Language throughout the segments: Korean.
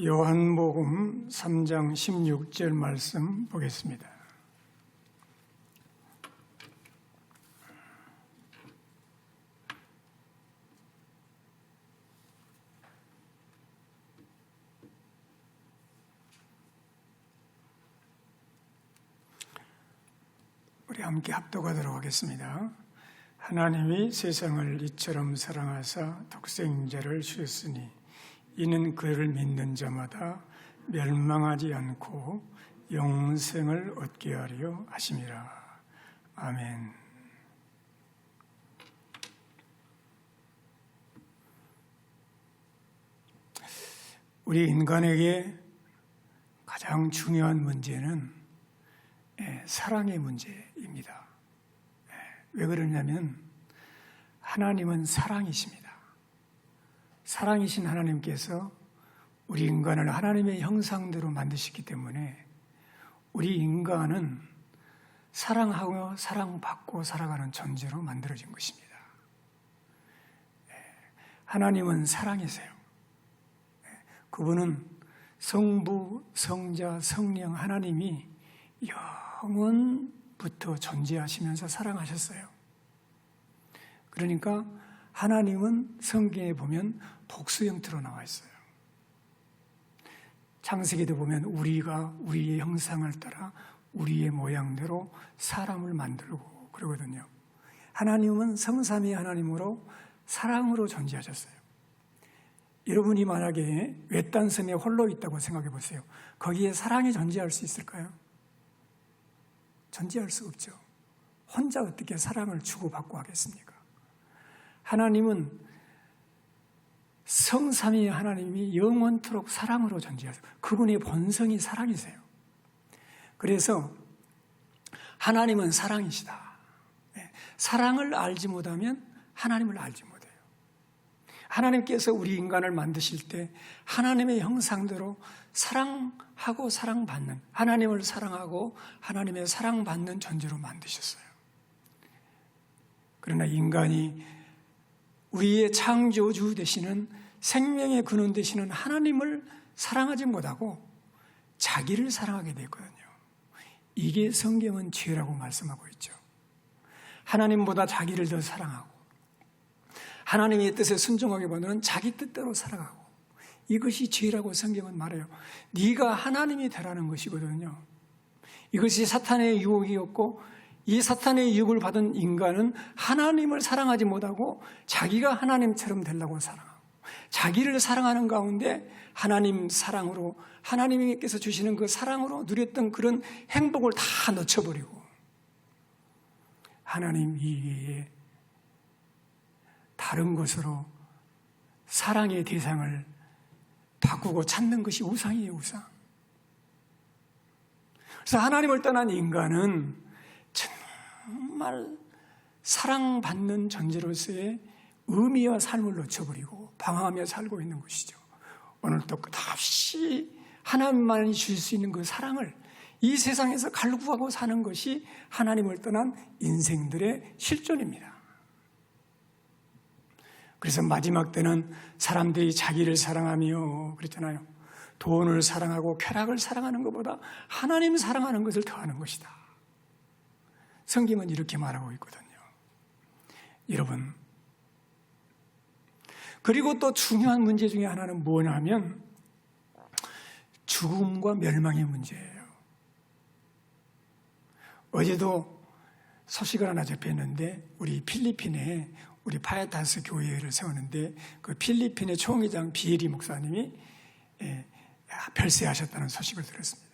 요한복음 3장 16절 말씀 보겠습니다. 우리 함께 합독하도록 하겠습니다. 하나님이 세상을 이처럼 사랑하사 독생자를 주셨으니 이는 그를 믿는 자마다 멸망하지 않고 영생을 얻게 하려 하심이라. 아멘. 우리 인간에게 가장 중요한 문제는 사랑의 문제입니다. 왜 그러냐면 하나님은 사랑이십니다. 사랑이신 하나님께서 우리 인간을 하나님의 형상대로 만드셨기 때문에 우리 인간은 사랑하고 사랑받고 살아가는 존재로 만들어진 것입니다. 하나님은 사랑이세요. 그분은 성부, 성자, 성령 하나님이 영원부터 존재하시면서 사랑하셨어요. 그러니까 하나님은 성경에 보면 복수 형태로 나와 있어요. 창세기도 보면 우리가 우리의 형상을 따라 우리의 모양대로 사람을 만들고 그러거든요. 하나님은 성삼위 하나님으로 사랑으로 존재하셨어요. 여러분이 만약에 외딴 섬에 홀로 있다고 생각해 보세요. 거기에 사랑이 존재할 수 있을까요? 존재할 수 없죠. 혼자 어떻게 사랑을 주고받고 하겠습니까? 하나님은 성삼위 하나님이 영원토록 사랑으로 존재하세요. 그분의 본성이 사랑이세요. 그래서 하나님은 사랑이시다. 사랑을 알지 못하면 하나님을 알지 못해요. 하나님께서 우리 인간을 만드실 때 하나님의 형상대로 사랑하고 사랑받는, 하나님을 사랑하고 하나님의 사랑받는 존재로 만드셨어요. 그러나 인간이 우리의 창조주 되시는 생명의 근원 되시는 하나님을 사랑하지 못하고 자기를 사랑하게 됐거든요. 이게 성경은 죄라고 말씀하고 있죠. 하나님보다 자기를 더 사랑하고 하나님의 뜻에 순종하기보다는 자기 뜻대로 살아가고 이것이 죄라고 성경은 말해요. 네가 하나님이 되라는 것이거든요. 이것이 사탄의 유혹이었고 이 사탄의 유혹을 받은 인간은 하나님을 사랑하지 못하고 자기가 하나님처럼 되려고 살아가고 자기를 사랑하는 가운데 하나님 사랑으로 하나님께서 주시는 그 사랑으로 누렸던 그런 행복을 다 놓쳐버리고 하나님 이외에 다른 것으로 사랑의 대상을 바꾸고 찾는 것이 우상이에요, 우상. 그래서 하나님을 떠난 인간은 정말 사랑받는 존재로서의 의미와 삶을 놓쳐버리고 방황하며 살고 있는 것이죠. 오늘도 끝없이 하나님만이 주실 수 있는 그 사랑을 이 세상에서 갈구하고 사는 것이 하나님을 떠난 인생들의 실존입니다. 그래서 마지막 때는 사람들이 자기를 사랑하며 그랬잖아요. 돈을 사랑하고 쾌락을 사랑하는 것보다 하나님 사랑하는 것을 더하는 것이다. 성경은 이렇게 말하고 있거든요. 여러분, 그리고 또 중요한 문제 중에 하나는 뭐냐면 죽음과 멸망의 문제예요. 어제도 소식을 하나 접했는데 우리 필리핀에 우리 파야타스 교회를 세우는데 그 필리핀의 총회장 비에리 목사님이 별세하셨다는 소식을 들었습니다.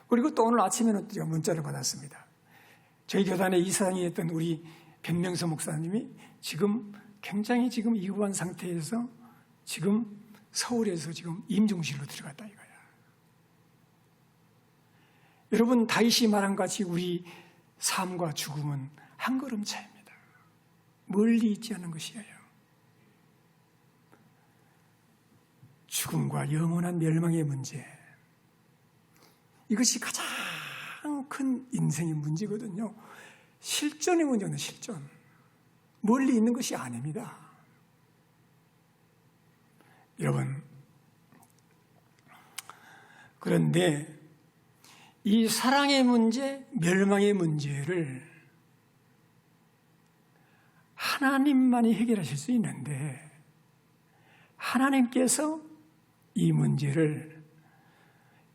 그리고 또 오늘 아침에는 제가 문자를 받았습니다. 저희 교단의 이사장이었던 우리 변명서 목사님이 지금 굉장히 지금 위급한 상태에서 지금 서울에서 지금 임종실로 들어갔다 이거야. 여러분, 다윗이 말한 같이 우리 삶과 죽음은 한 걸음 차이입니다. 멀리 있지 않은 것이에요. 죽음과 영원한 멸망의 문제. 이것이 가장 큰 인생의 문제거든요. 실존의 문제는 실존. 멀리 있는 것이 아닙니다. 여러분, 그런데 이 사랑의 문제, 멸망의 문제를 하나님만이 해결하실 수 있는데 하나님께서 이 문제를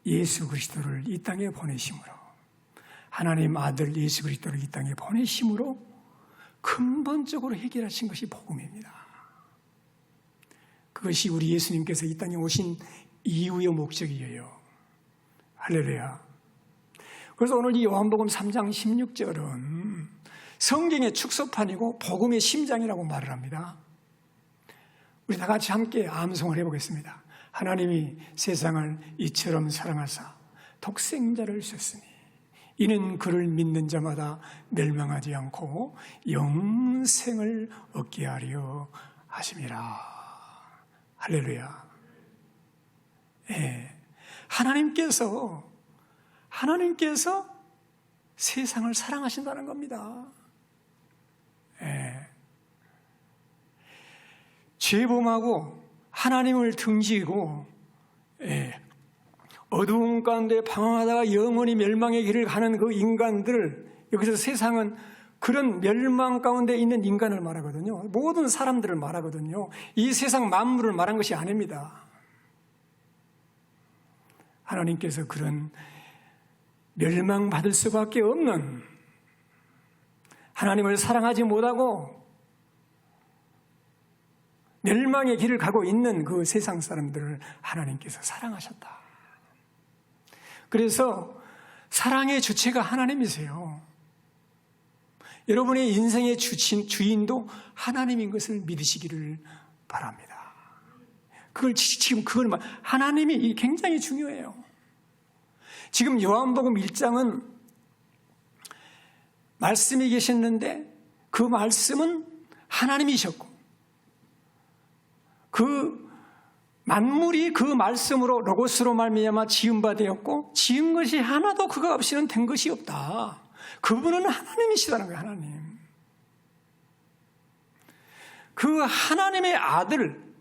예수 그리스도를 이 땅에 보내심으로, 하나님 아들 예수 그리스도를 이 땅에 보내심으로 근본적으로 해결하신 것이 복음입니다. 그것이 우리 예수님께서 이 땅에 오신 이후의 목적이에요. 할렐루야. 그래서 오늘 이 요한복음 3장 16절은 성경의 축소판이고 복음의 심장이라고 말을 합니다. 우리 다 같이 함께 암송을 해보겠습니다. 하나님이 세상을 이처럼 사랑하사 독생자를 주셨으니 이는 그를 믿는 자마다 멸망하지 않고 영생을 얻게 하려 하심이라. 할렐루야. 예. 하나님께서 세상을 사랑하신다는 겁니다. 예. 죄범하고 하나님을 등지고, 예. 어두운 가운데 방황하다가 영원히 멸망의 길을 가는 그 인간들, 여기서 세상은 그런 멸망 가운데 있는 인간을 말하거든요. 모든 사람들을 말하거든요. 이 세상 만물을 말한 것이 아닙니다. 하나님께서 그런 멸망받을 수밖에 없는, 하나님을 사랑하지 못하고 멸망의 길을 가고 있는 그 세상 사람들을 하나님께서 사랑하셨다. 그래서 사랑의 주체가 하나님이세요. 여러분의 인생의 주인도 하나님인 것을 믿으시기를 바랍니다. 하나님이 굉장히 중요해요. 지금 요한복음 1장은 말씀이 계셨는데 그 말씀은 하나님이셨고 그 만물이 그 말씀으로 로고스로 말미암아 지은 바 되었고 지은 것이 하나도 그가 없이는 된 것이 없다. 그분은 하나님이시다는 거예요. 하나님. 그 하나님의 아들,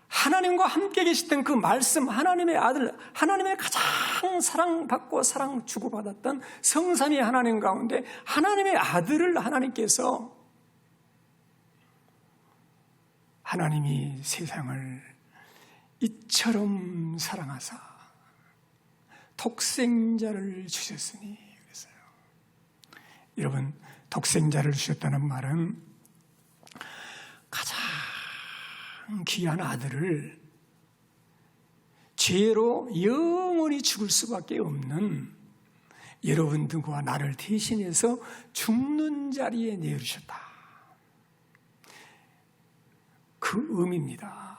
하나님과 함께 계시던 그 말씀, 하나님의 아들, 하나님의 가장 사랑받고 사랑 주고받았던 성삼위 하나님 가운데 하나님의 아들을 하나님께서, 하나님이 세상을 이처럼 사랑하사 독생자를 주셨으니 그랬어요. 여러분, 독생자를 주셨다는 말은 가장 귀한 아들을 죄로 영원히 죽을 수밖에 없는 여러분들과 나를 대신해서 죽는 자리에 내어주셨다. 그 의미입니다.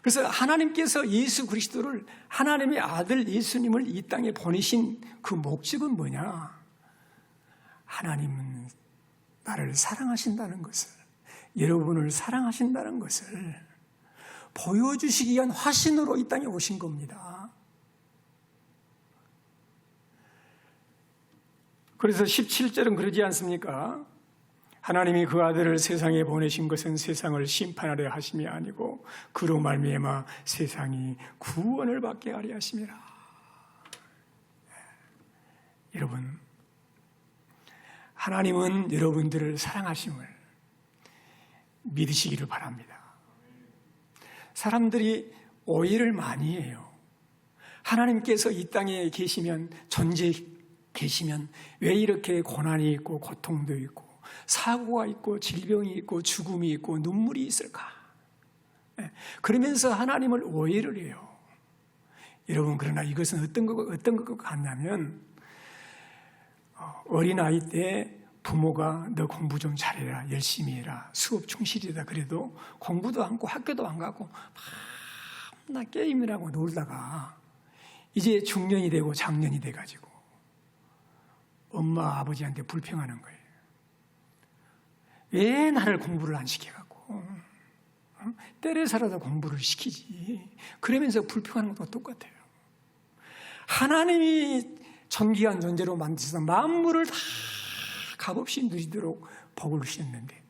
그래서 하나님께서 예수 그리스도를, 하나님의 아들 예수님을 이 땅에 보내신 그 목적은 뭐냐? 하나님은 나를 사랑하신다는 것을, 여러분을 사랑하신다는 것을 보여주시기 위한 화신으로 이 땅에 오신 겁니다. 그래서 17절은 그러지 않습니까? 하나님이 그 아들을 세상에 보내신 것은 세상을 심판하려 하심이 아니고 그로 말미암아 세상이 구원을 받게 하려 하심이라. 여러분, 하나님은 여러분들을 사랑하심을 믿으시기를 바랍니다. 사람들이 오해를 많이 해요. 하나님께서 이 땅에 계시면, 존재해 계시면 왜 이렇게 고난이 있고 고통도 있고 사고가 있고 질병이 있고 죽음이 있고 눈물이 있을까? 그러면서 하나님을 오해를 해요. 여러분, 그러나 이것은 어떤 것 같냐면, 어린아이 때 부모가 너 공부 좀 잘해라, 열심히 해라, 수업 충실이다 그래도 공부도 안 하고 학교도 안 가고 맨날 게임이라고 놀다가 이제 중년이 되고 장년이 돼가지고 엄마 아버지한테 불평하는 거예요. 왜 나를 공부를 안 시켜갖고 때려서라도 공부를 시키지. 그러면서 불평하는 것도 똑같아요. 하나님이 존귀한 존재로 만드셔서 만물을 다 값없이 누리도록 복을 주셨는데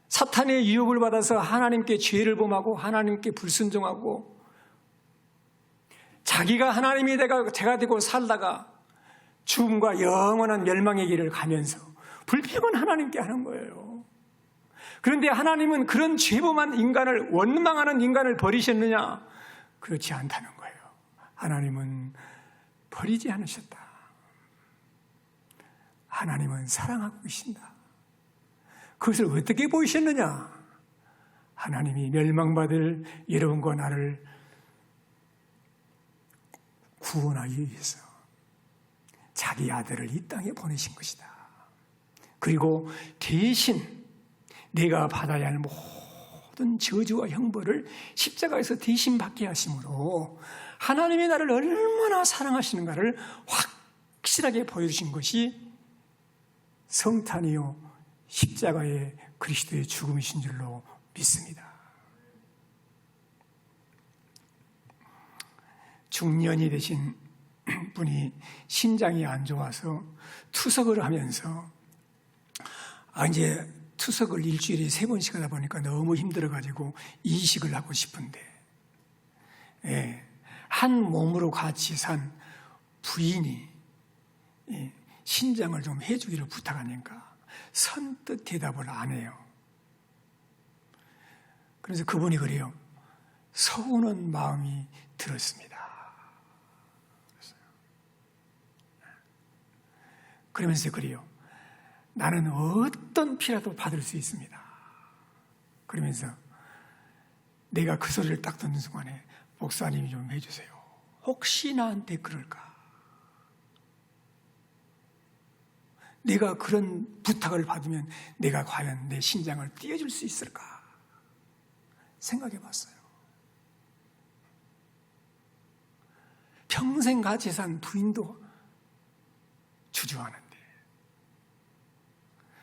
사탄의 유혹을 받아서 하나님께 죄를 범하고 하나님께 불순종하고 자기가 하나님이 제가 되고 살다가 죽음과 영원한 멸망의 길을 가면서 불평은 하나님께 하는 거예요. 그런데 하나님은 그런 죄범한 인간을, 원망하는 인간을 버리셨느냐? 그렇지 않다는 거예요. 하나님은 버리지 않으셨다. 하나님은 사랑하고 계신다. 그것을 어떻게 보이셨느냐? 하나님이 멸망받을 여러분과 나를 구원하기 위해서 자기 아들을 이 땅에 보내신 것이다. 그리고 대신 내가 받아야 할 모든 저주와 형벌을 십자가에서 대신 받게 하심으로 하나님이 나를 얼마나 사랑하시는가를 확실하게 보여주신 것이 성탄이요 십자가의 그리스도의 죽음이신 줄로 믿습니다. 중년이 되신 분이 신장이 안 좋아서 투석을 하면서 이제 투석을 일주일에 3번씩 하다 보니까 너무 힘들어가지고 이식을 하고 싶은데 한 몸으로 같이 산 부인이 신장을 좀 해주기를 부탁하니까 선뜻 대답을 안 해요. 그래서 그분이 그래요. 서우는 마음이 들었습니다. 그러면서 그래요. 나는 어떤 피라도 받을 수 있습니다. 그러면서 내가 그 소리를 딱 듣는 순간에 목사님이 좀 해주세요. 혹시 나한테 그럴까? 내가 그런 부탁을 받으면 내가 과연 내 신장을 띄워줄 수 있을까? 생각해 봤어요. 평생 같이 산 부인도 주저하는데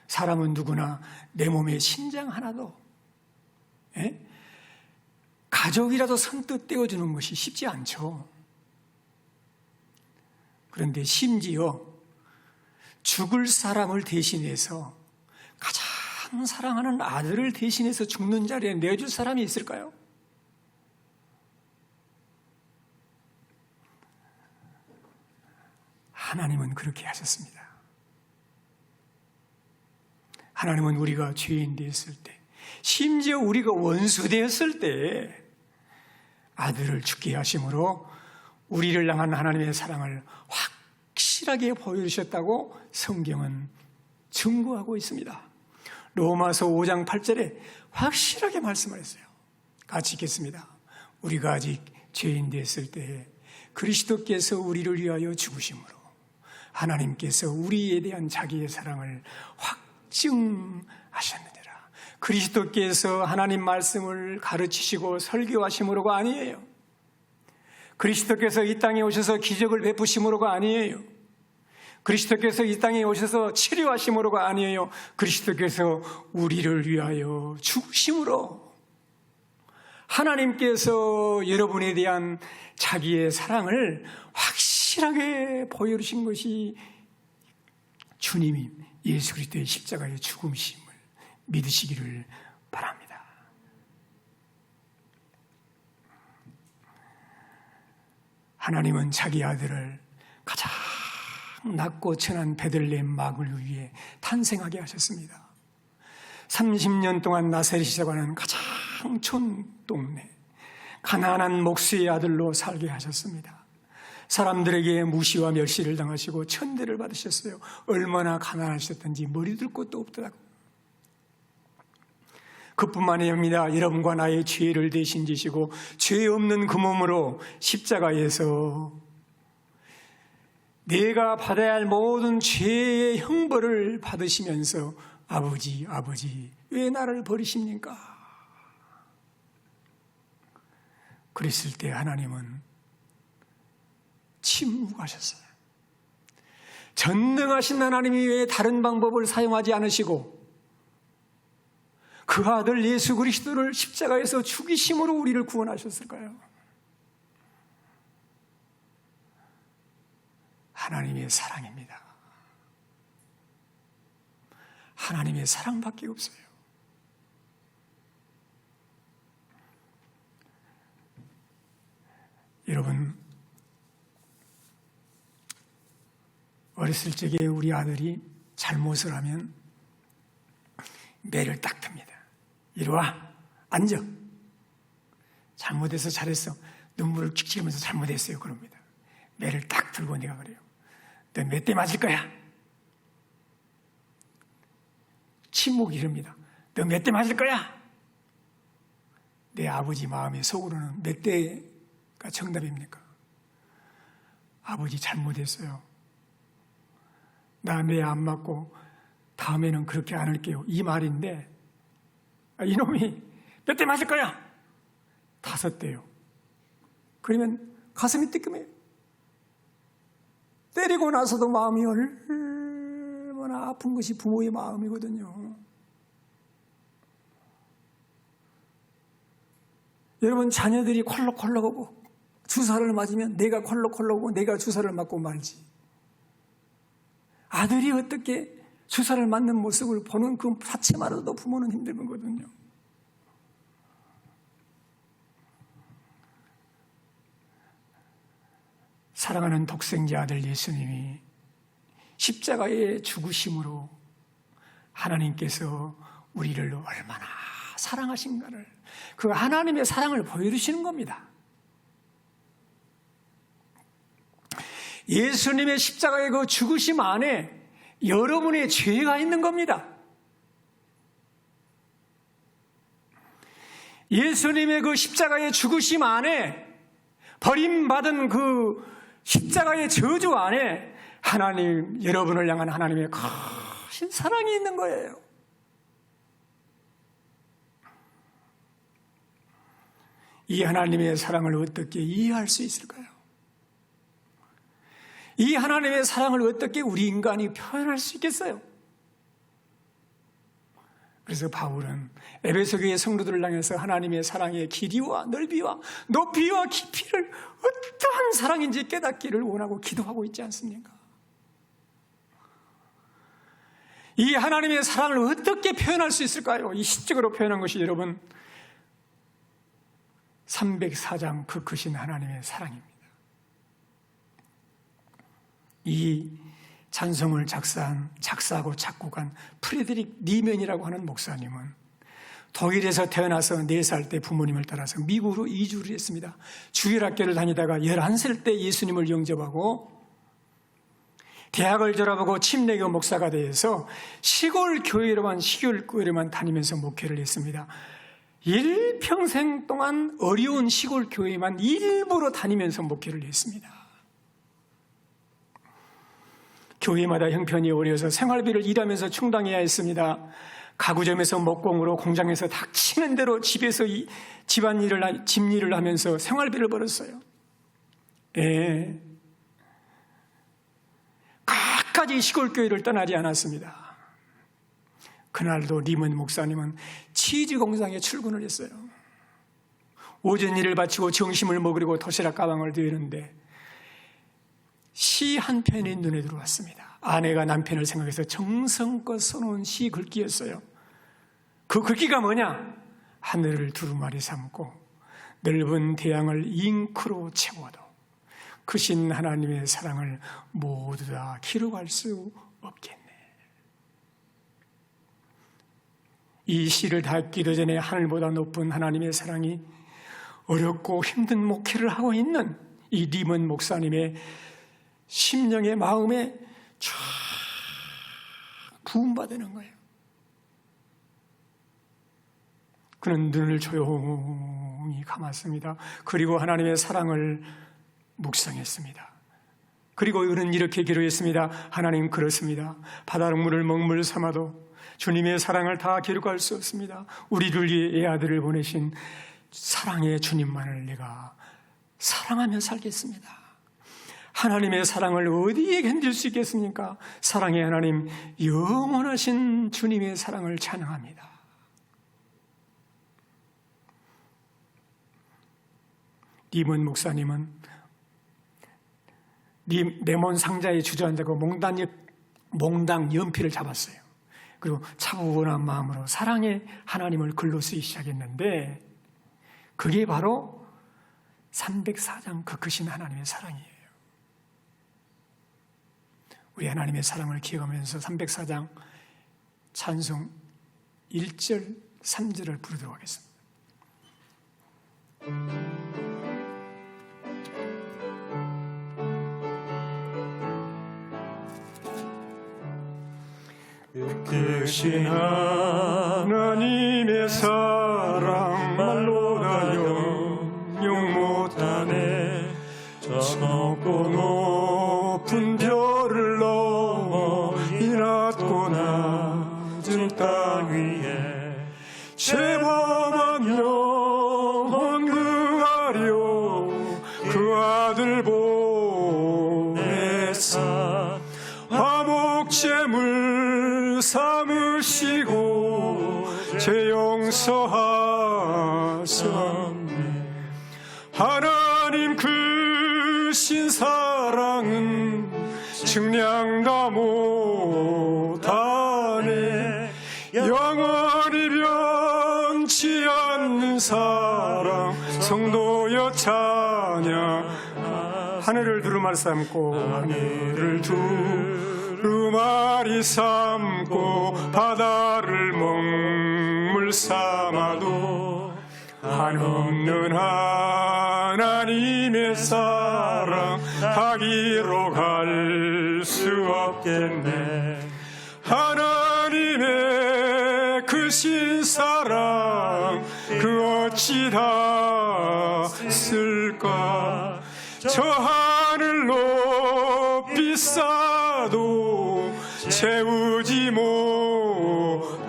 사람은 누구나 내 몸에 신장 하나도 가족이라도 선뜻 떼어주는 것이 쉽지 않죠. 그런데 심지어 죽을 사람을 대신해서 가장 사랑하는 아들을 대신해서 죽는 자리에 내줄 사람이 있을까요? 하나님은 그렇게 하셨습니다. 하나님은 우리가 죄인 되었을 때, 심지어 우리가 원수 되었을 때 아들을 죽게 하심으로 우리를 향한 하나님의 사랑을 확실하게 보여주셨다고 성경은 증거하고 있습니다. 로마서 5장 8절에 확실하게 말씀을 했어요. 같이 읽겠습니다. 우리가 아직 죄인 되었을 때 그리스도께서 우리를 위하여 죽으심으로 하나님께서 우리에 대한 자기의 사랑을 확증하셨느니라. 그리스도께서 하나님 말씀을 가르치시고 설교하심으로가 아니에요. 그리스도께서 이 땅에 오셔서 기적을 베푸심으로가 아니에요. 그리스도께서 이 땅에 오셔서 치료하심으로가 아니에요. 그리스도께서 우리를 위하여 죽으심으로 하나님께서 여러분에 대한 자기의 사랑을 확실하게 보여주신 것이 주님이 예수 그리스도의 십자가의 죽음심을 믿으시기를 바랍니다. 하나님은 자기 아들을 가장 낮고 천한 베들레헴 마을 위에 탄생하게 하셨습니다. 30년 동안 나사렛이라고 하는 가장 촌 동네, 가난한 목수의 아들로 살게 하셨습니다. 사람들에게 무시와 멸시를 당하시고 천대를 받으셨어요. 얼마나 가난하셨던지 머리 둘 곳도 없더라고요. 그뿐만이 아니라 여러분과 나의 죄를 대신 지시고 죄 없는 그 몸으로 십자가에서 내가 받아야 할 모든 죄의 형벌을 받으시면서 아버지, 아버지, 왜 나를 버리십니까? 그랬을 때 하나님은 침묵하셨어요. 전능하신 하나님이 왜 다른 방법을 사용하지 않으시고 그 아들 예수 그리스도를 십자가에서 죽이심으로 우리를 구원하셨을까요? 하나님의 사랑입니다. 하나님의 사랑밖에 없어요. 여러분, 어렸을 적에 우리 아들이 잘못을 하면 매를 딱 듭니다. 이리 와, 앉아. 잘못해서 잘했어. 눈물을 킥킥하면서 잘못했어요. 그럽니다. 매를 딱 들고 내가 그래요. 너 몇 대 맞을 거야? 침묵이 이릅니다. 너 몇 대 맞을 거야? 내 아버지 마음의 속으로는 몇 대가 정답입니까? 아버지 잘못했어요. 나 매 안 맞고 다음에는 그렇게 안 할게요. 이 말인데 이놈이 몇 대 맞을 거야? 5대요. 그러면 가슴이 뜨끔해요. 때리고 나서도 마음이 얼마나 아픈 것이 부모의 마음이거든요. 여러분, 자녀들이 콜록콜록하고 주사를 맞으면 내가 콜록콜록하고 내가 주사를 맞고 말지. 아들이 어떻게 주사를 맞는 모습을 보는 그 자체만으로도 부모는 힘들거든요. 사랑하는 독생자 아들 예수님이 십자가의 죽으심으로 하나님께서 우리를 얼마나 사랑하신가를, 그 하나님의 사랑을 보여주시는 겁니다. 예수님의 십자가의 그 죽으심 안에 여러분의 죄가 있는 겁니다. 예수님의 그 십자가의 죽으심 안에, 버림받은 그 십자가의 저주 안에 하나님, 여러분을 향한 하나님의 크신 사랑이 있는 거예요. 이 하나님의 사랑을 어떻게 이해할 수 있을까요? 이 하나님의 사랑을 어떻게 우리 인간이 표현할 수 있겠어요? 그래서 바울은 에베소 교회 성도들을 향해서 하나님의 사랑의 길이와 넓이와 높이와 깊이를 어떠한 사랑인지 깨닫기를 원하고 기도하고 있지 않습니까? 이 하나님의 사랑을 어떻게 표현할 수 있을까요? 이 시적으로 표현한 것이 여러분 304장 그 크신 하나님의 사랑입니다. 이 찬송을 작사하고 작곡한 프레드릭 니맨이라고 하는 목사님은 독일에서 태어나서 4살 때 부모님을 따라서 미국으로 이주를 했습니다. 주일학교를 다니다가 11살 때 예수님을 영접하고 대학을 졸업하고 침례교 목사가 되어서 시골 교회로만 다니면서 목회를 했습니다. 일평생 동안 어려운 시골 교회만 일부러 다니면서 목회를 했습니다. 교회마다 형편이 어려워서 생활비를 일하면서 충당해야 했습니다. 가구점에서 목공으로, 공장에서 닥치는 대로 집에서 집일을 하면서 생활비를 벌었어요. 끝까지 시골교회를 떠나지 않았습니다. 그날도 리먼 목사님은 치즈 공장에 출근을 했어요. 오전 일을 마치고 점심을 먹으려고 도시락 가방을 들었는데 시 한 편이 눈에 들어왔습니다. 아내가 남편을 생각해서 정성껏 써놓은 시 글귀였어요. 그 글귀가 뭐냐? 하늘을 두루마리 삼고 넓은 대양을 잉크로 채워도 크신 하나님의 사랑을 모두 다 기록할 수 없겠네. 이 시를 닫기도 전에 하늘보다 높은 하나님의 사랑이 어렵고 힘든 목회를 하고 있는 이 리먼 목사님의 심령의 마음에 쫙 부음받는 거예요. 그는 눈을 조용히 감았습니다. 그리고 하나님의 사랑을 묵상했습니다. 그리고 그는 이렇게 기도했습니다. 하나님, 그렇습니다. 바닷물을 먹물 삼아도 주님의 사랑을 다 기록할 수 없습니다. 우리를 위해 애아들을 보내신 사랑의 주님만을 내가 사랑하며 살겠습니다. 하나님의 사랑을 어디에 견딜 수 있겠습니까? 사랑의 하나님, 영원하신 주님의 사랑을 찬양합니다. 리먼 목사님은 레몬 상자에 주저앉아서 몽당 연필을 잡았어요. 그리고 차분한 마음으로 사랑의 하나님을 글로 쓰기 시작했는데 그게 바로 304장 그 크신 하나님의 사랑이에요. 우리 하나님의 사랑을 기억하면서 304장 찬송 1절, 3절을 부르도록 하겠습니다. 크신 하나님의 사랑 말로 다 영영 못하네. 저 높고 높은 별을 넘어 이 낮고 낮은 땅 위에 죄범한 영혼 구하려 그 아들 보내사 화목제물 삼으시고 죄 용서하셨네. 하나님 크신 사랑은 측량다 못하네. 영원히 변치 않는 사랑 성도여 찬양. 하늘을 두루마리 삼고 하늘을 두루마리 삼고 바다를 먹물 삼아도 한없는 하나님의 사랑 하기로 갈 수 없겠네. 하나님의 크신 사랑 그 어찌 다 쓸까. 저 하늘 높이 쌓아도 채우지 못하리.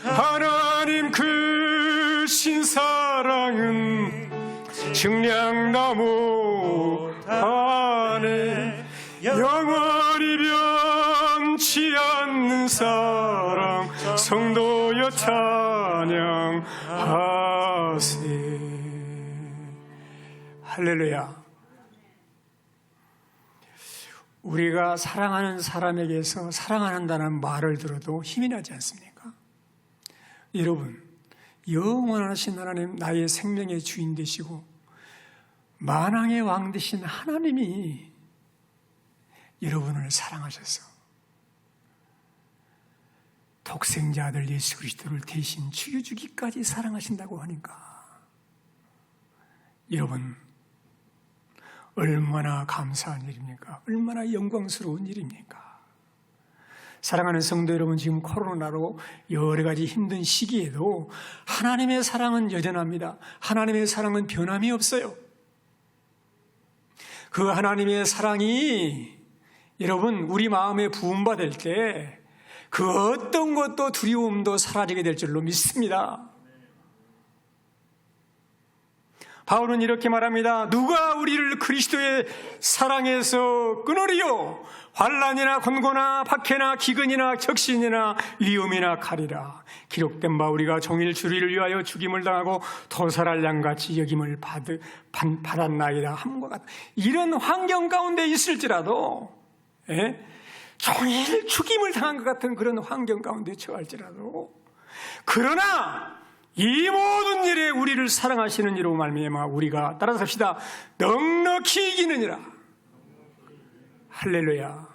하나님 크신 사랑은 측량다 못하네. 영원히 변치 않는 사랑 성도여 찬양하세. 할렐루야. 우리가 사랑하는 사람에게서 사랑한다는 말을 들어도 힘이 나지 않습니까? 여러분, 영원하신 하나님, 나의 생명의 주인 되시고 만왕의 왕 되신 하나님이 여러분을 사랑하셔서 독생자 아들 예수 그리스도를 대신 죽여주기까지 사랑하신다고 하니까 여러분, 얼마나 감사한 일입니까? 얼마나 영광스러운 일입니까? 사랑하는 성도 여러분, 지금 코로나로 여러 가지 힘든 시기에도 하나님의 사랑은 여전합니다. 하나님의 사랑은 변함이 없어요. 그 하나님의 사랑이 여러분, 우리 마음에 부음받을 때 그 어떤 것도 두려움도 사라지게 될 줄로 믿습니다. 바울은 이렇게 말합니다. 누가 우리를 그리스도의 사랑에서 끊으리요? 환난이나 곤고나 박해나 기근이나 적신이나 위험이나 칼이라. 기록된 바 우리가 종일 주리를 위하여 죽임을 당하고 도살할 양같이 여김을 받았나이다 함과 같다. 이런 환경 가운데 있을지라도, 종일 죽임을 당한 것 같은 그런 환경 가운데 처할지라도, 그러나 이 모든 일에 우리를 사랑하시는 이로 말미암아 우리가 따라서 합시다. 넉넉히 이기느니라. 할렐루야.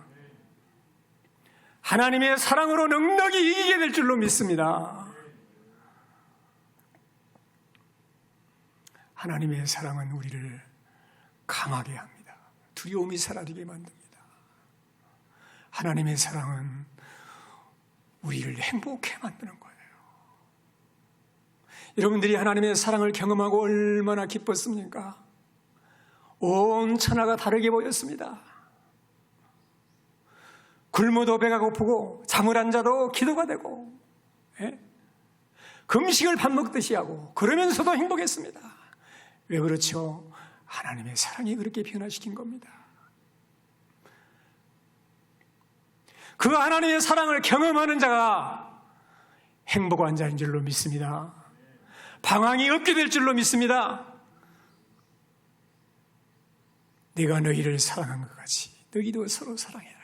하나님의 사랑으로 넉넉히 이기게 될 줄로 믿습니다. 하나님의 사랑은 우리를 강하게 합니다. 두려움이 사라지게 만듭니다. 하나님의 사랑은 우리를 행복해 만드는 거예요. 여러분들이 하나님의 사랑을 경험하고 얼마나 기뻤습니까? 온 천하가 다르게 보였습니다. 굶어도 배가 고프고 잠을 안 자도 기도가 되고, 금식을 밥 먹듯이 하고 그러면서도 행복했습니다. 왜 그렇죠? 하나님의 사랑이 그렇게 변화시킨 겁니다. 그 하나님의 사랑을 경험하는 자가 행복한 자인 줄로 믿습니다. 방황이 없게 될 줄로 믿습니다. 내가 너희를 사랑한 것 같이 너희도 서로 사랑해라.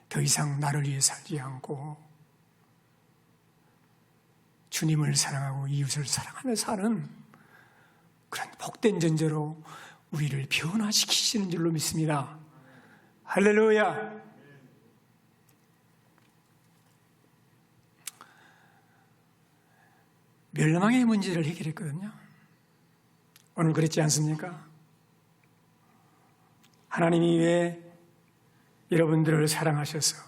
더 이상 나를 위해 살지 않고 주님을 사랑하고 이웃을 사랑하며 사는 그런 복된 존재로 우리를 변화시키시는 줄로 믿습니다. 할렐루야. 멸망의 문제를 해결했거든요. 오늘 그랬지 않습니까? 하나님이 왜 여러분들을 사랑하셔서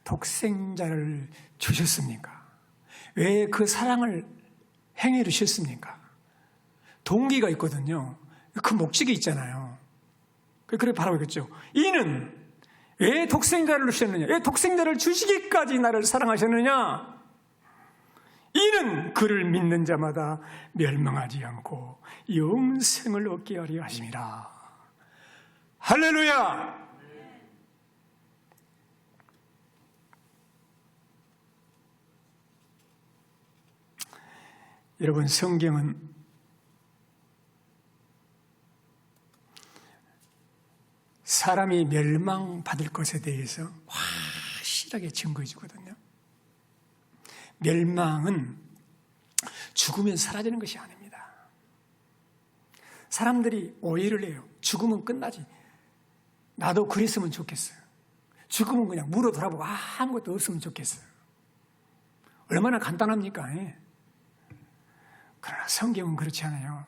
독생자를 주셨습니까? 왜 그 사랑을 행해 주셨습니까? 동기가 있거든요. 그 목적이 있잖아요. 그래 바로 그랬죠. 이는 왜 독생자를 주셨느냐? 왜 독생자를 주시기까지 나를 사랑하셨느냐? 이는 그를 믿는 자마다 멸망하지 않고 영생을 얻게 하려 하심이라. 할렐루야! 여러분, 성경은 사람이 멸망받을 것에 대해서 확실하게 증거해 주거든요. 멸망은 죽으면 사라지는 것이 아닙니다. 사람들이 오해를 해요. 죽으면 끝나지. 나도 그랬으면 좋겠어요. 죽으면 그냥 물어 돌아보고 아무것도 없으면 좋겠어요. 얼마나 간단합니까? 그러나 성경은 그렇지 않아요.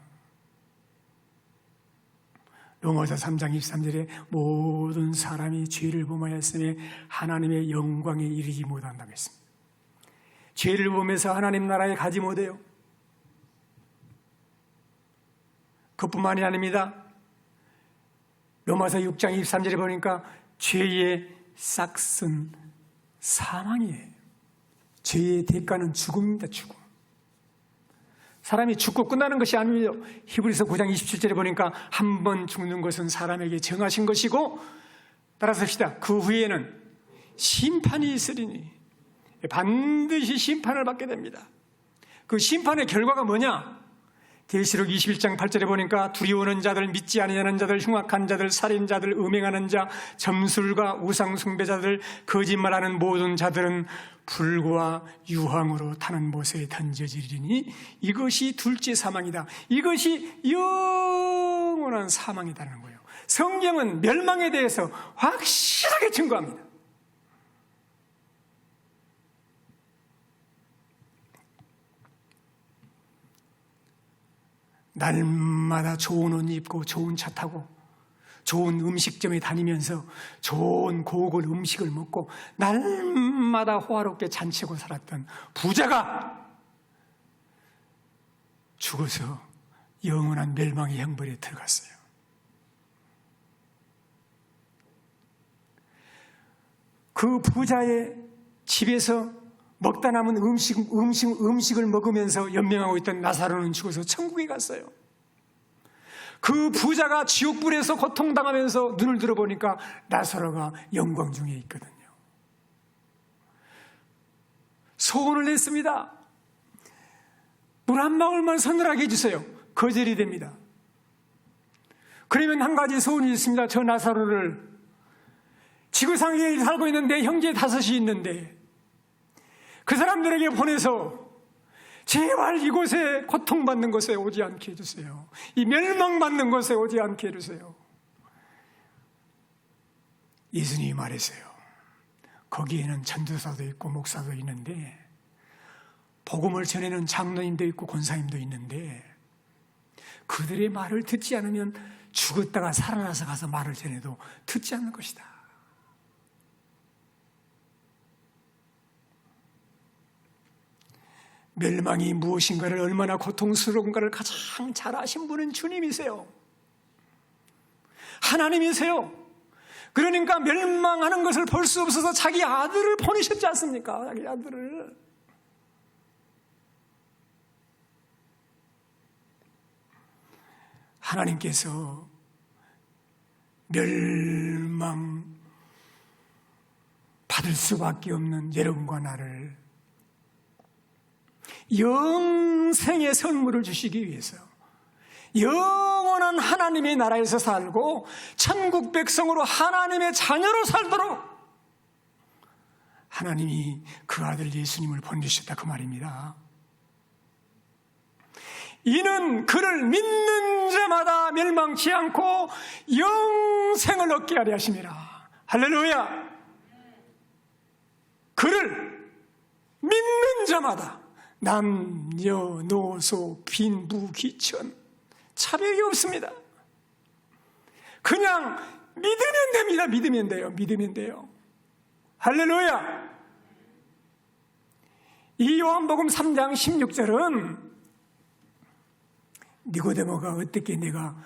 로마서 3장 23절에 모든 사람이 죄를 범하였으며 하나님의 영광에 이르지 못한다고 했습니다. 죄를 범해서 하나님 나라에 가지 못해요. 그뿐만이 아닙니다. 로마서 6장 23절에 보니까 죄의 싹은 사망이에요. 죄의 대가는 죽음입니다. 죽음. 사람이 죽고 끝나는 것이 아니에요. 히브리서 9장 27절에 보니까 한 번 죽는 것은 사람에게 정하신 것이고, 따라서 합시다. 그 후에는 심판이 있으리니 반드시 심판을 받게 됩니다. 그 심판의 결과가 뭐냐? 계시록 21장 8절에 보니까 두려워하는 자들, 믿지 아니하는 자들, 흉악한 자들, 살인자들, 음행하는 자, 점술가, 우상 숭배자들, 거짓말하는 모든 자들은 불과 유황으로 타는 못에 던져지리니 이것이 둘째 사망이다. 이것이 영원한 사망이다는 거예요. 성경은 멸망에 대해서 확실하게 증거합니다. 날마다 좋은 옷 입고 좋은 차 타고 좋은 음식점에 다니면서 좋은 고글 음식을 먹고 날마다 호화롭게 잔치고 살았던 부자가 죽어서 영원한 멸망의 형벌에 들어갔어요. 그 부자의 집에서 먹다 남은 음식을 먹으면서 연명하고 있던 나사로는 죽어서 천국에 갔어요. 그 부자가 지옥불에서 고통당하면서 눈을 들어보니까 나사로가 영광 중에 있거든요. 소원을 냈습니다. 물 한 방울만 서늘하게 해주세요. 거절이 됩니다. 그러면 한 가지 소원이 있습니다. 저 나사로를 지구상에 살고 있는 내 형제 5이 있는데 그 사람들에게 보내서 제발 이곳에 고통받는 곳에 오지 않게 해주세요. 이 멸망받는 곳에 오지 않게 해주세요. 예수님이 말했어요. 거기에는 전도사도 있고 목사도 있는데 복음을 전하는 장로님도 있고 권사님도 있는데 그들의 말을 듣지 않으면 죽었다가 살아나서 가서 말을 전해도 듣지 않는 것이다. 멸망이 무엇인가를 얼마나 고통스러운가를 가장 잘 아신 분은 주님이세요. 하나님이세요. 그러니까 멸망하는 것을 볼 수 없어서 자기 아들을 보내셨지 않습니까? 자기 아들을. 하나님께서 멸망 받을 수밖에 없는 여러분과 나를 영생의 선물을 주시기 위해서 영원한 하나님의 나라에서 살고 천국 백성으로 하나님의 자녀로 살도록 하나님이 그 아들 예수님을 보내주셨다 그 말입니다. 이는 그를 믿는 자마다 멸망치 않고 영생을 얻게 하려 하심이라. 할렐루야. 그를 믿는 자마다 남녀노소 빈부 귀천 차별이 없습니다. 그냥 믿으면 됩니다. 믿으면 돼요. 믿으면 돼요. 할렐루야. 이 요한복음 3장 16절은 니고데모가 어떻게 내가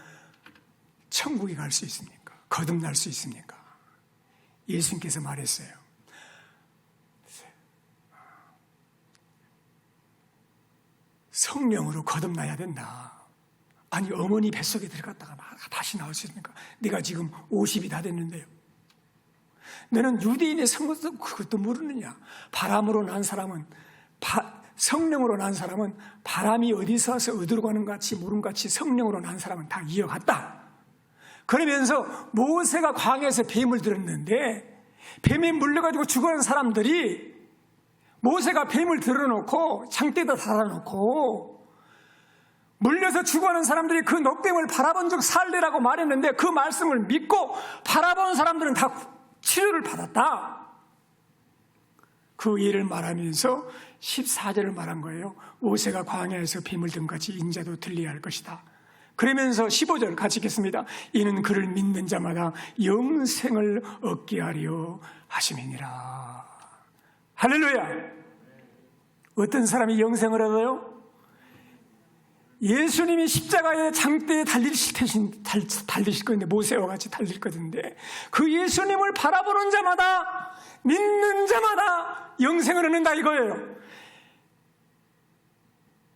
천국에 갈 수 있습니까? 거듭날 수 있습니까? 예수님께서 말했어요. 성령으로 거듭나야 된다. 아니, 어머니 뱃속에 들어갔다가 다시 나올 수 있습니까? 네가 지금 50이 다 됐는데요. 너는 유대인의 선거도 그것도 모르느냐? 바람으로 난 사람은 성령으로 난 사람은 바람이 어디서 와서 어디로 가는 것 같이 모른 것 같이 성령으로 난 사람은 다 이어갔다. 그러면서 모세가 광야에서 뱀을 들었는데 뱀에 물려가지고 죽어가는 사람들이 모세가 뱀을 들어놓고 창대에다 달아놓고 물려서 죽어가는 사람들이 그 녹뱀을 바라본 적 살래라고 말했는데 그 말씀을 믿고 바라본 사람들은 다 치료를 받았다. 그 예를 말하면서 14절을 말한 거예요. 모세가 광야에서 뱀을 든 같이 인자도 들려야 할 것이다. 그러면서 15절 같이 읽겠습니다. 이는 그를 믿는 자마다 영생을 얻게 하려 하심이니라. 할렐루야. 어떤 사람이 영생을 얻어요? 예수님이 십자가의 장대에 달리실 건데 모세와 같이 달릴 것인데 그 예수님을 바라보는 자마다 믿는 자마다 영생을 얻는다 이거예요.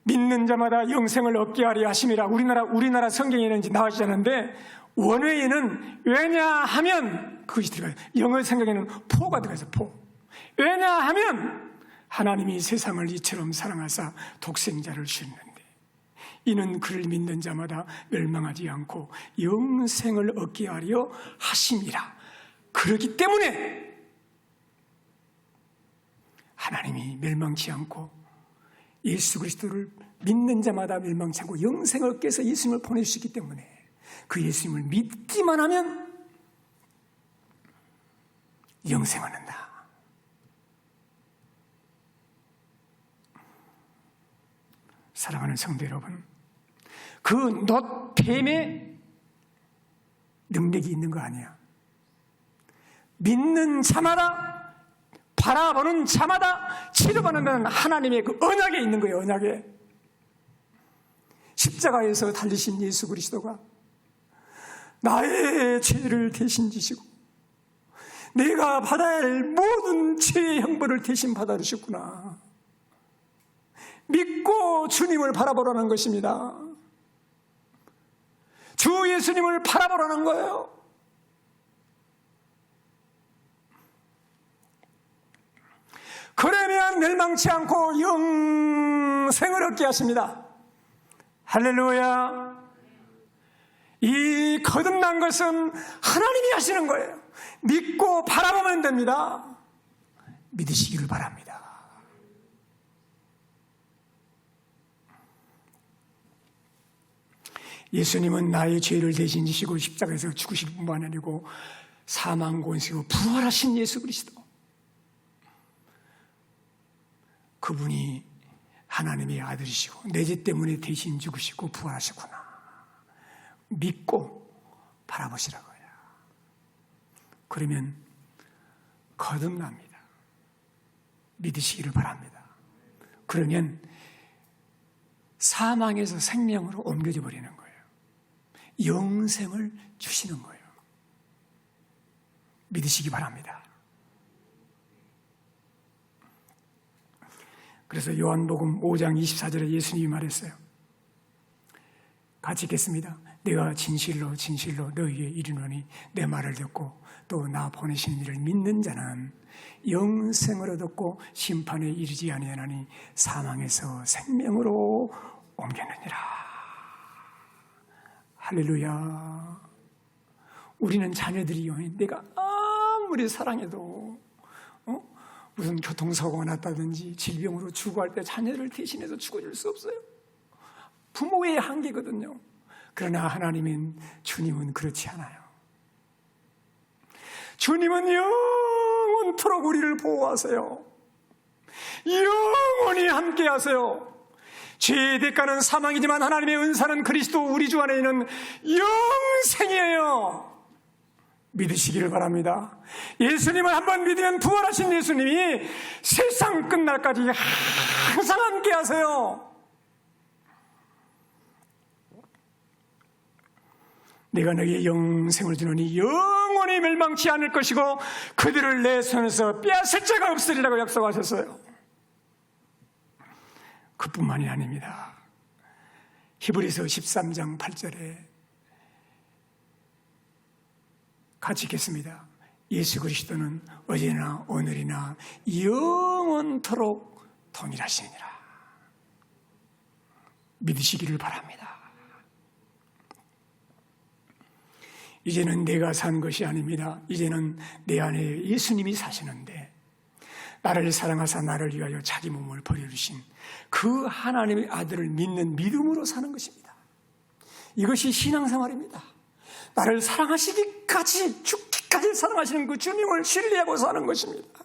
믿는 자마다 영생을 얻게 하려 하심이라. 우리나라 성경에는 이제 나와있지 않은데 원어에는 왜냐하면 그것이 들어가요. 영어 성경에는 포가 들어가서 포. 왜냐하면 하나님이 세상을 이처럼 사랑하사 독생자를 주셨는데 이는 그를 믿는 자마다 멸망하지 않고 영생을 얻게 하려 하심이라. 그렇기 때문에 하나님이 멸망치 않고 예수 그리스도를 믿는 자마다 멸망치 않고 영생을 얻게 해서 예수님을 보내주시기 때문에 그 예수님을 믿기만 하면 영생을 얻는다. 사랑하는 성도 여러분, 그 놋뱀에 능력이 있는 거 아니야. 믿는 자마다 바라보는 자마다 치료받는 하나님의 그 언약에 있는 거예요. 언약에. 십자가에서 달리신 예수 그리스도가 나의 죄를 대신 지시고 내가 받아야 할 모든 죄의 형벌을 대신 받아주셨구나. 믿고 주님을 바라보라는 것입니다. 주 예수님을 바라보라는 거예요. 그러면 멸망치 않고 영생을 얻게 하십니다. 할렐루야. 이 거듭난 것은 하나님이 하시는 거예요. 믿고 바라보면 됩니다. 믿으시기를 바랍니다. 예수님은 나의 죄를 대신 지시고 십자가에서 죽으실 뿐만 아니고 사망 권세로 부활하신 예수 그리스도. 그분이 하나님의 아들이시고 내 죄 때문에 대신 죽으시고 부활하셨구나. 믿고 바라보시라고요. 그러면 거듭납니다. 믿으시기를 바랍니다. 그러면 사망에서 생명으로 옮겨져 버리는 거예요. 영생을 주시는 거예요. 믿으시기 바랍니다. 그래서 요한복음 5장 24절에 예수님이 말했어요. 같이 읽겠습니다. 내가 진실로 진실로 너희에게 이르노니 내 말을 듣고 또 나 보내신 이를 믿는 자는 영생을 얻었고 심판에 이르지 아니하나니 사망에서 생명으로 옮겼느니라. 할렐루야. 우리는 자녀들이요, 내가 아무리 사랑해도 무슨 교통사고가 났다든지 질병으로 죽어갈 때 자녀를 대신해서 죽어줄 수 없어요. 부모의 한계거든요. 그러나 주님은 그렇지 않아요. 주님은 영원토록 우리를 보호하세요. 영원히 함께 하세요. 죄의 대가는 사망이지만 하나님의 은사는 그리스도 우리 주 안에 있는 영생이에요. 믿으시기를 바랍니다. 예수님을 한번 믿으면 부활하신 예수님이 세상 끝날까지 항상 함께 하세요. 내가 너희에 영생을 주노니 영원히 멸망치 않을 것이고 그들을 내 손에서 빼앗을 자가 없으리라고 약속하셨어요. 그뿐만이 아닙니다. 히브리서 13장 8절에 같이 읽겠습니다. 예수 그리스도는 어제나 오늘이나 영원토록 동일하시니라. 믿으시기를 바랍니다. 이제는 내가 산 것이 아닙니다. 이제는 내 안에 예수님이 사시는데 나를 사랑하사 나를 위하여 자기 몸을 버려주신 그 하나님의 아들을 믿는 믿음으로 사는 것입니다. 이것이 신앙생활입니다. 나를 사랑하시기까지 죽기까지 사랑하시는 그 주님을 신뢰하고 사는 것입니다.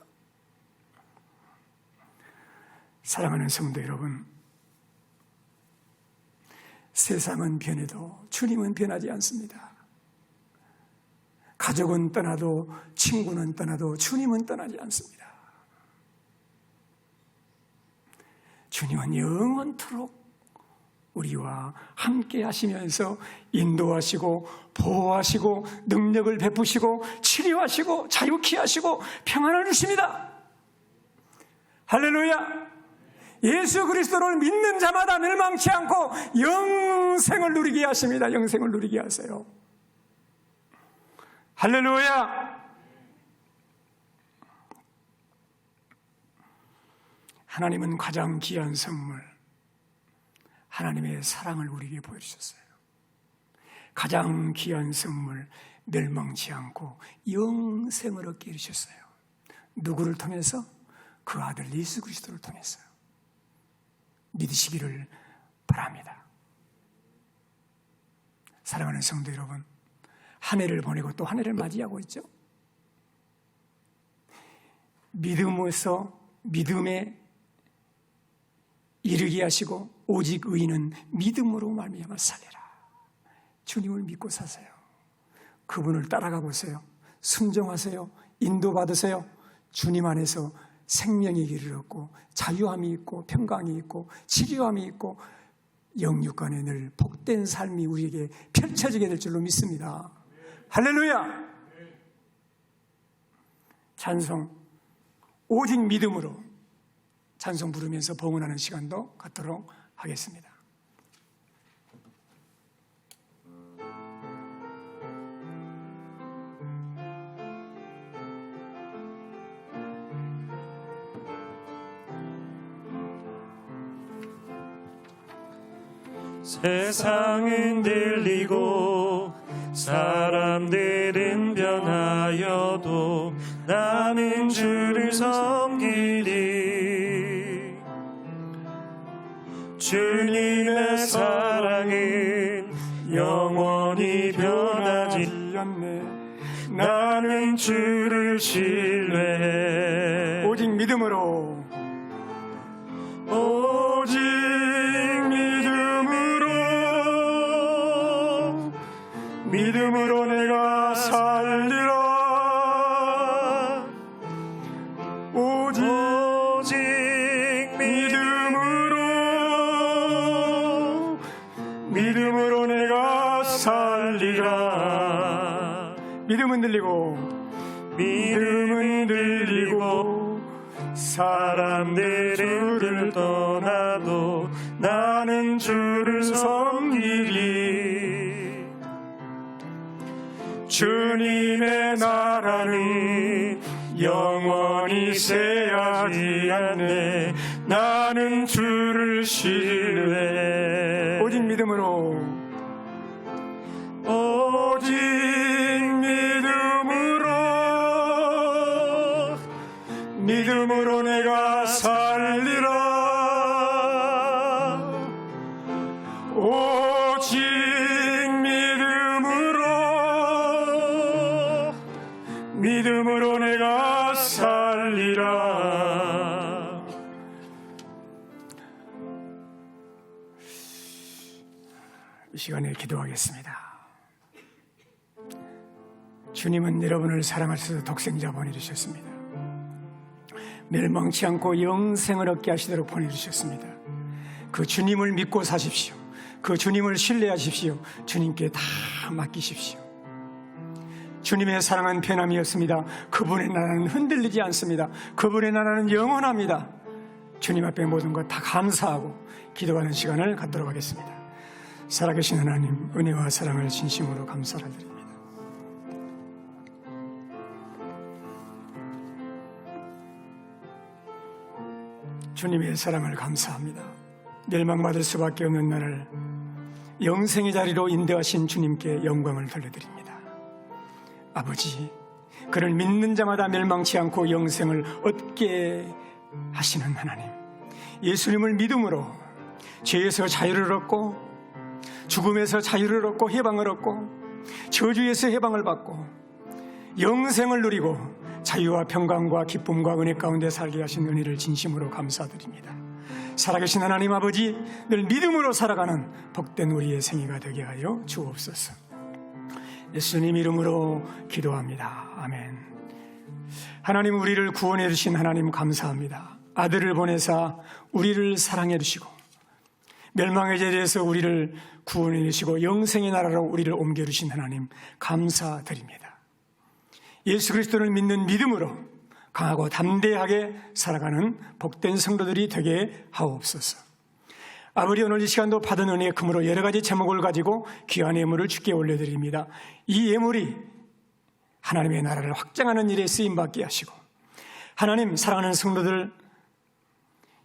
사랑하는 성도 여러분, 세상은 변해도 주님은 변하지 않습니다. 가족은 떠나도 친구는 떠나도 주님은 떠나지 않습니다. 주님은 영원토록 우리와 함께 하시면서 인도하시고 보호하시고 능력을 베푸시고 치료하시고 자유케 하시고 평안을 주십니다. 할렐루야! 예수 그리스도를 믿는 자마다 멸망치 않고 영생을 누리게 하십니다. 영생을 누리게 하세요. 할렐루야! 하나님은 가장 귀한 선물, 하나님의 사랑을 우리에게 보여주셨어요. 가장 귀한 선물, 멸망치 않고 영생을 얻게 해주셨어요. 누구를 통해서? 그 아들 예수 그리스도를 통해서요. 믿으시기를 바랍니다. 사랑하는 성도 여러분, 한 해를 보내고 또 한 해를 맞이하고 있죠. 믿음에서 믿음에 이르게 하시고 오직 의인은 믿음으로 말미암아 살리라. 주님을 믿고 사세요. 그분을 따라가 보세요. 순종하세요. 인도받으세요. 주님 안에서 생명의 길을 얻고 자유함이 있고 평강이 있고 치료함이 있고 영육간에 늘 복된 삶이 우리에게 펼쳐지게 될 줄로 믿습니다. 할렐루야! 찬송, 오직 믿음으로 찬송 부르면서 봉헌하는 시간도 갖도록 하겠습니다. 세상은 들리고 사람들은 변하여도 나는 주를 섬기리. 주님의 사랑은 영원히 변하지 않네. 나는 주를 신뢰해. 오직 믿음으로 오직 믿음으로 내가 살리라. 오직 믿음으로 내가 살리라. 믿음은 들리고 사람들은 주를 떠나도 나는 주를 섬기리. 주님의 나라는 영원히 쇠하지 않네. 나는 주를 신뢰해. 오직 믿음으로 믿음으로 내가 살리라. 이름으로 내가 살리라. 이 시간에 기도하겠습니다. 주님은 여러분을 사랑하셔서 독생자 보내주셨습니다. 멸망치 않고 영생을 얻게 하시도록 보내주셨습니다. 그 주님을 믿고 사십시오. 그 주님을 신뢰하십시오. 주님께 다 맡기십시오. 주님의 사랑은 변함이 없습니다. 그분의 나라는 흔들리지 않습니다. 그분의 나라는 영원합니다. 주님 앞에 모든 것 다 감사하고 기도하는 시간을 갖도록 하겠습니다. 살아계신 하나님, 은혜와 사랑을 진심으로 감사를 드립니다. 주님의 사랑을 감사합니다. 멸망받을 수밖에 없는 나를 영생의 자리로 인도하신 주님께 영광을 돌려드립니다. 아버지, 그를 믿는 자마다 멸망치 않고 영생을 얻게 하시는 하나님, 예수님을 믿음으로 죄에서 자유를 얻고 죽음에서 자유를 얻고 해방을 얻고 저주에서 해방을 받고 영생을 누리고 자유와 평강과 기쁨과 은혜 가운데 살게 하신 은혜를 진심으로 감사드립니다. 살아계신 하나님 아버지, 늘 믿음으로 살아가는 복된 우리의 생애가 되게 하여 주옵소서. 예수님 이름으로 기도합니다. 아멘. 하나님, 우리를 구원해 주신 하나님 감사합니다. 아들을 보내사 우리를 사랑해 주시고 멸망의 자리에서 우리를 구원해 주시고 영생의 나라로 우리를 옮겨 주신 하나님 감사드립니다. 예수 그리스도를 믿는 믿음으로 강하고 담대하게 살아가는 복된 성도들이 되게 하옵소서. 아버지, 오늘 이 시간도 받은 은혜의 금으로 여러 가지 제목을 가지고 귀한 예물을 주께 올려드립니다. 이 예물이 하나님의 나라를 확장하는 일에 쓰임받게 하시고 하나님 사랑하는 성도들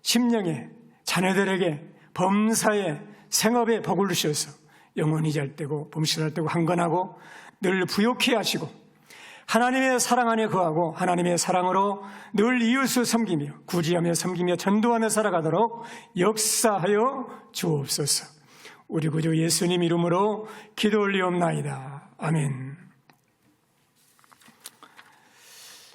심령에, 자녀들에게, 범사에, 생업에 복을 주셔서 영원히 잘되고 범실할 때고 한건하고 늘 부욕해 하시고 하나님의 사랑 안에 거하고 하나님의 사랑으로 늘 이웃을 섬기며 구제하며 섬기며 전도하며 살아가도록 역사하여 주옵소서. 우리 구주 예수님 이름으로 기도 올리옵나이다. 아멘.